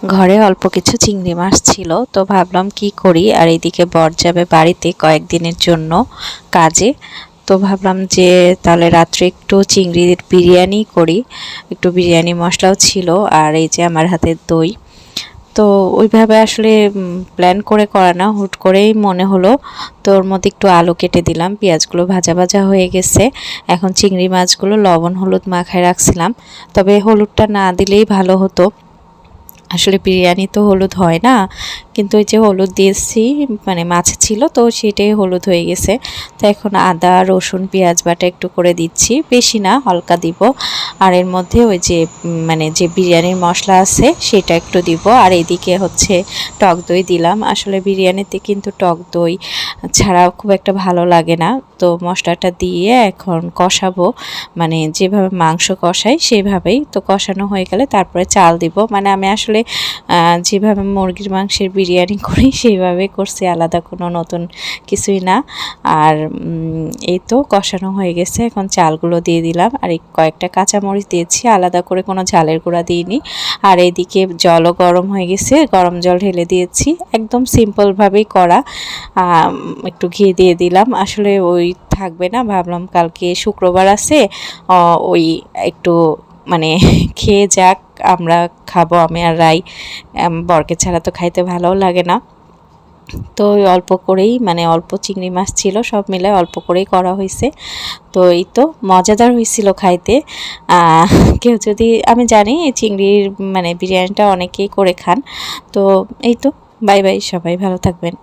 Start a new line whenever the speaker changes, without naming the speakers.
ঘরে অল্প কিছু চিংড়ি মাছ ছিল, তো ভাবলাম কি করি, আর এদিকে বর যাবে বাড়িতে কয়েকদিনের জন্য কাজে। তো ভাবলাম যে তাহলে রাত্রে একটু চিংড়ির বিরিয়ানি করি। একটু বিরিয়ানি মশলাও ছিল, আর এই যে আমার হাতে দই। তো ওইভাবে আসলে প্ল্যান করে করা না, হুট করেই মনে হলো। তো ওর মধ্যে একটু আলু কেটে দিলাম, পেঁয়াজগুলো ভাজা ভাজা হয়ে গেছে। এখন চিংড়ি মাছগুলো লবণ হলুদ মাখায় রাখছিলাম, তবে হলুদটা না দিলেই ভালো হতো। আসলে বিরিয়ানি তো হলুদ হয় না, কিন্তু ওই যে হলুদ দিয়েছি মানে মাছ ছিল তো সেটাই হলুদ হয়ে গেছে। তো এখন আদা রসুন পেঁয়াজ বাটা একটু করে দিচ্ছি, বেশি না হালকা দিব। আর এর মধ্যে ওই যে মানে যে বিরিয়ানির মশলা আছে সেটা একটু দিব। আর এদিকে হচ্ছে টক দই দিলাম। আসলে বিরিয়ানিতে কিন্তু টক দই ছাড়া খুব একটা ভালো লাগে না। তো মশলাটা দিয়ে এখন কষাবো, মানে যেভাবে মাংস কষাই সেভাবেই। তো কষানো হয়ে গেলে তারপরে চাল দিব। মানে আমি আসলে যেভাবে মুরগির মাংসের বিরিয়ানি করি সেইভাবে করছি, আলাদা কোনো নতুন কিছুই না। আর এই তো কষানো হয়ে গেছে, এখন চালগুলো দিয়ে দিলাম। আর কয়েকটা কাঁচামরিচ দিয়েছি, আলাদা করে কোনো ঝালের গুঁড়া দিইনি। আর এইদিকে জলও গরম হয়ে গেছে, গরম জল ঢেলে দিয়েছি, একদম সিম্পলভাবেই করা। একটু ঘি দিয়ে দিলাম, আসলে ওই থাকবে না, ভাবলাম কালকে শুক্রবার আছে, ওই একটু মানে খেয়ে যাক, আমরা খাবো আমি আর রাই, বরকে ছাড়া তো খাইতে ভালোও লাগে না। তো অল্প করেই মানে অল্প চিংড়ি মাছ ছিল, সব মিলে অল্প করেই করা হয়েছে। তো এই তো মজাদার হয়েছিল খাইতে। কেউ যদি, আমি জানি চিংড়ির মানে বিরিয়ানিটা অনেকেই করে খান। তো এই তো, বাই বাই, সবাই ভালো থাকবেন।